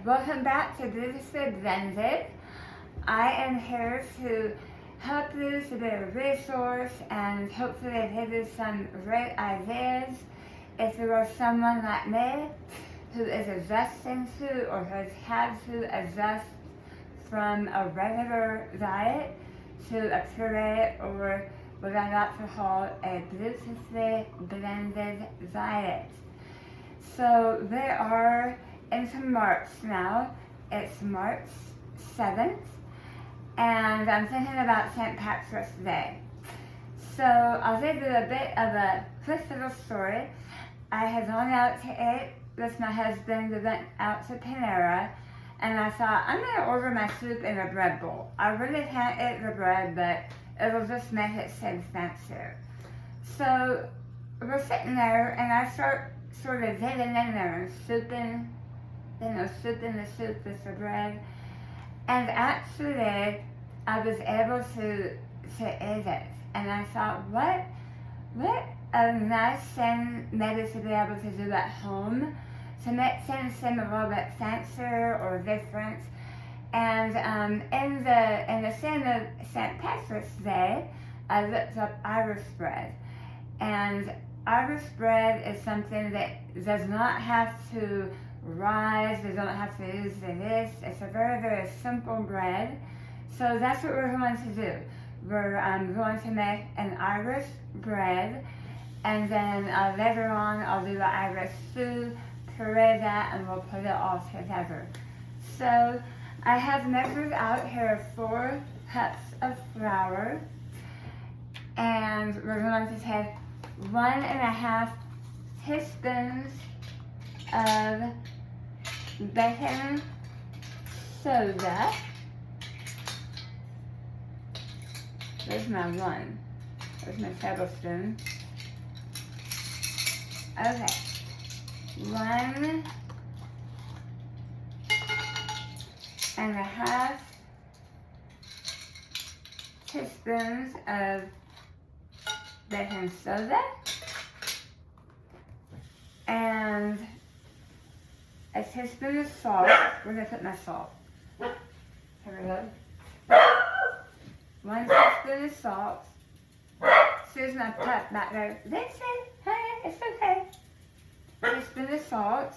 welcome back to Beautifully Blended. I am here to help you to be a resource and hopefully give you some great ideas. If you are someone like me who is adjusting to or has had to adjust from a regular diet to a puree or what I like to call a beautifully blended diet. So we are into March now. It's March 7th, and I'm thinking about St. Patrick's Day. So I'll give you a bit of a quick little story. I had gone out to eat with my husband. We went out to Panera, and I thought, I'm going to order my soup in a bread bowl. I really can't eat the bread, but it'll just make it seem fancier. So we're sitting there, and I start sort of getting in there and souping the soup with the bread. And actually, I was able to eat it. And I thought, what a nice thing maybe to be able to do at home to make things seem a little bit fancier or different. And in the theme of St. Patrick's Day, I looked up Irish bread. And Irish bread is something that does not have to rise, we don't have to use the yeast. It's a very, very simple bread. So that's what we're going to do. We're going to make an Irish bread, and then later on I'll do the Irish stew, puree that, and we'll put it all together. So I have measured out here 4 cups of flour, and we're going to take 1.5 teaspoons of baking soda. There's my one. There's my tablespoon. Okay. 1.5 teaspoons of baking soda, and a teaspoon of salt. Where did I put my salt? Here we go. 1 teaspoon of salt. Here's my pup back there. Dixie, honey, it's okay. A teaspoon of salt.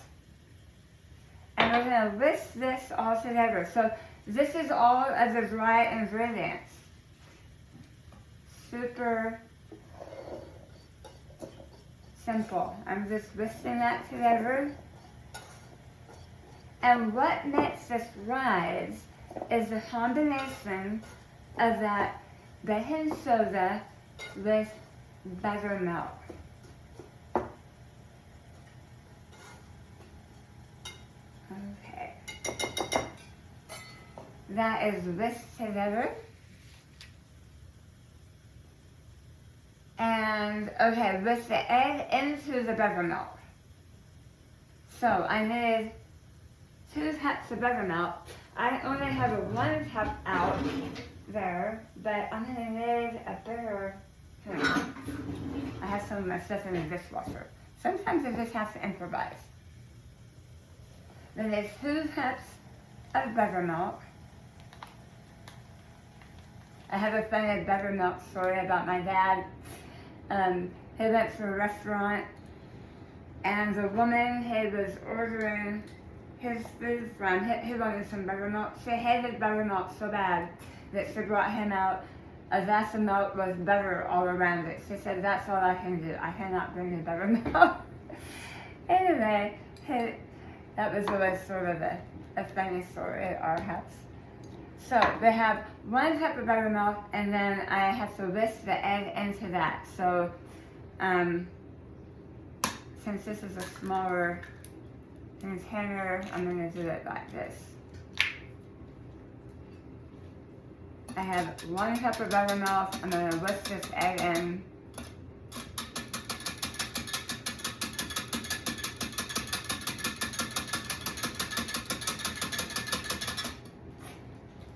And we're going to whisk this all together. So this is all of the dry ingredients. Super simple. I'm just whisking that together. And what makes this rise is the combination of that baking soda with buttermilk. Okay. That is whisked together. And, okay, whisk the egg into the buttermilk. So I need 2 cups of buttermilk. I only have a 1 cup out there, but I'm going to need a bigger thing. I have some of my stuff in the dishwasher. Sometimes I just have to improvise. Then there's 2 cups of buttermilk. I have a funny buttermilk story about my dad. He went to a restaurant, and the woman he was ordering his food from, he wanted some buttermilk. She hated buttermilk so bad that she brought him out a glass of milk with butter all around it. She said, that's all I can do. I cannot bring you buttermilk. Anyway, that was really sort of a funny story at our house. So we have 1 cup of buttermilk, and then I have to whisk the egg into that. So since this is a smaller container, I'm going to do it like this. I have 1 cup of buttermilk. I'm going to whisk this egg in.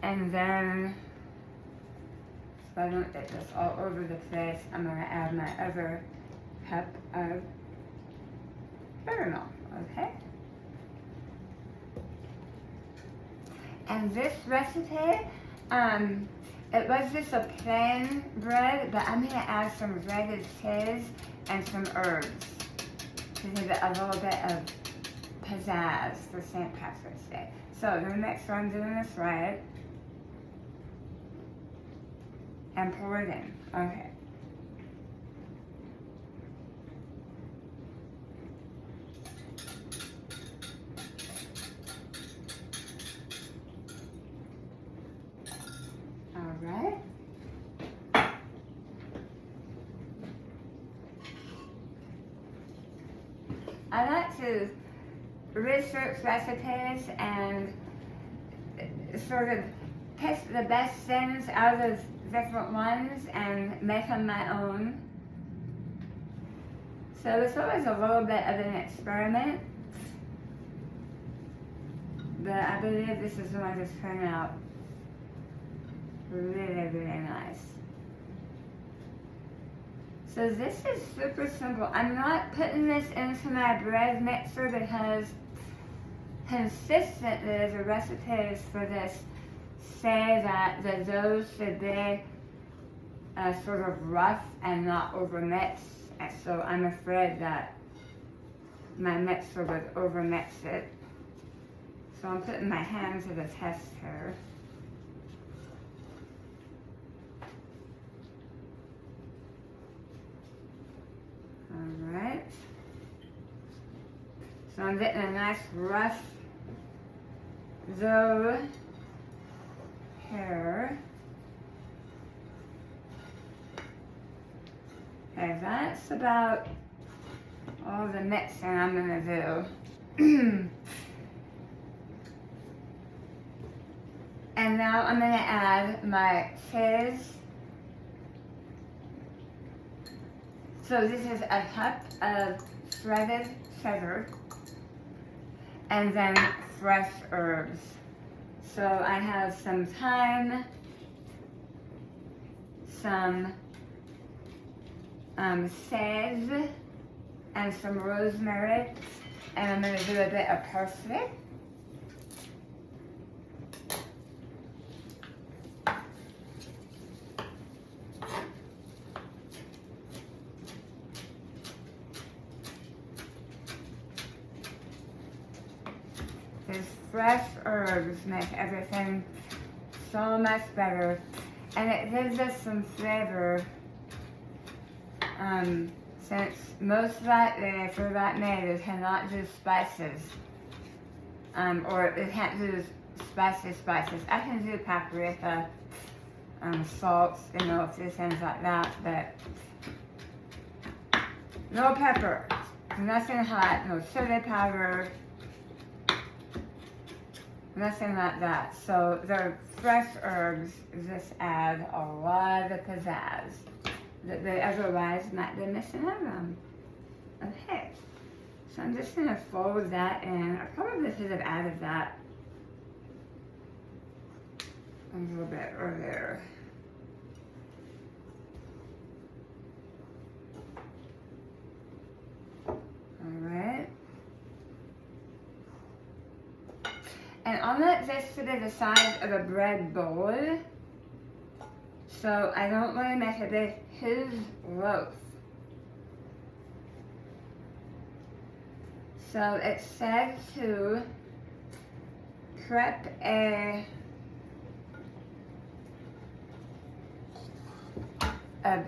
And then, so I don't get this all over the place, I'm going to add my other cup of buttermilk, okay? And this recipe, it was just a plain bread, but I'm gonna add some breaded cheese and some herbs to give it a little bit of pizzazz for St. Patrick's Day. So I'm gonna make sure I'm doing this right. And pour it in. Okay. Alright. I like to research recipes and sort of pick the best things out of different ones and make them my own. So it's always a little bit of an experiment, but I believe this is going to turn out really, really nice. So this is super simple. I'm not putting this into my bread mixer because consistently the recipes for this say that the dough should be sort of rough and not overmixed. And so I'm afraid that my mixer would overmix it. So I'm putting my hand to the test here. Alright. So I'm getting a nice rough dough here. Okay, that's about all the mixing I'm gonna do. And now I'm gonna add my cheese. So this is a cup of shredded cheddar and then fresh herbs. So I have some thyme, some sage, and some rosemary, and I'm going to do a bit of parsley. These fresh herbs make everything so much better, and it gives us some flavor. Since most likely for that me, they cannot do spices, or they can't do spices. I can do paprika, salt, you know, a few things like that, but no pepper, nothing hot, no chili powder, nothing like that. So the fresh herbs just add a lot of pizzazz that they otherwise might be missing out on. Okay, so I'm just going to fold that in. I probably should have added that a little bit earlier. Alright. And I'll let this to the size of a bread bowl. So I don't want to make a big huge loaf. So it said to prep a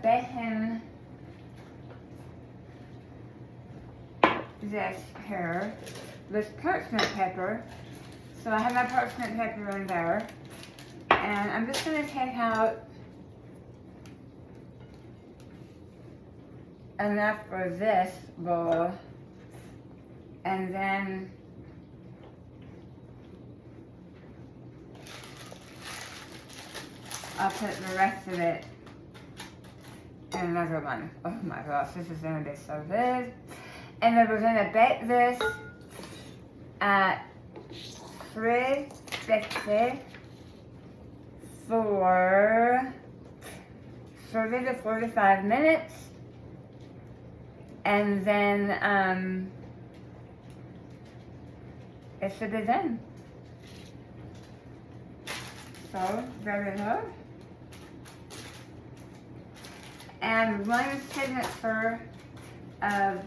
baking dish here with parchment paper. So I have my parchment paper in there, and I'm just going to take out enough for this bowl, and then I'll put the rest of it in another one. Oh my gosh, this is going to be so good. And then we're going to bake this at 350 for 30 to 45 minutes. And then it should be done. So, there we go. And one signature of,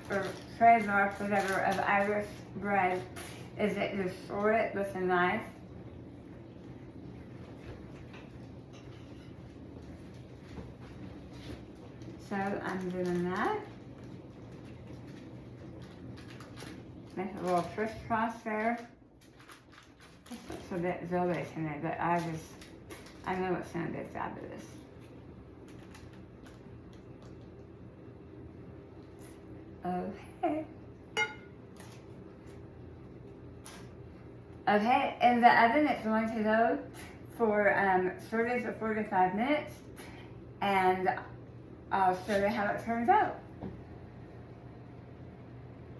or trademark, whatever, of Irish bread is that you store it with a knife. So I'm doing that. Make a little crisscross there. This looks a bit velvety to me, but I know it's gonna be fabulous. Okay. Okay, in the oven it's going to go for 30 to 45 minutes, and I'll show you how it turns out.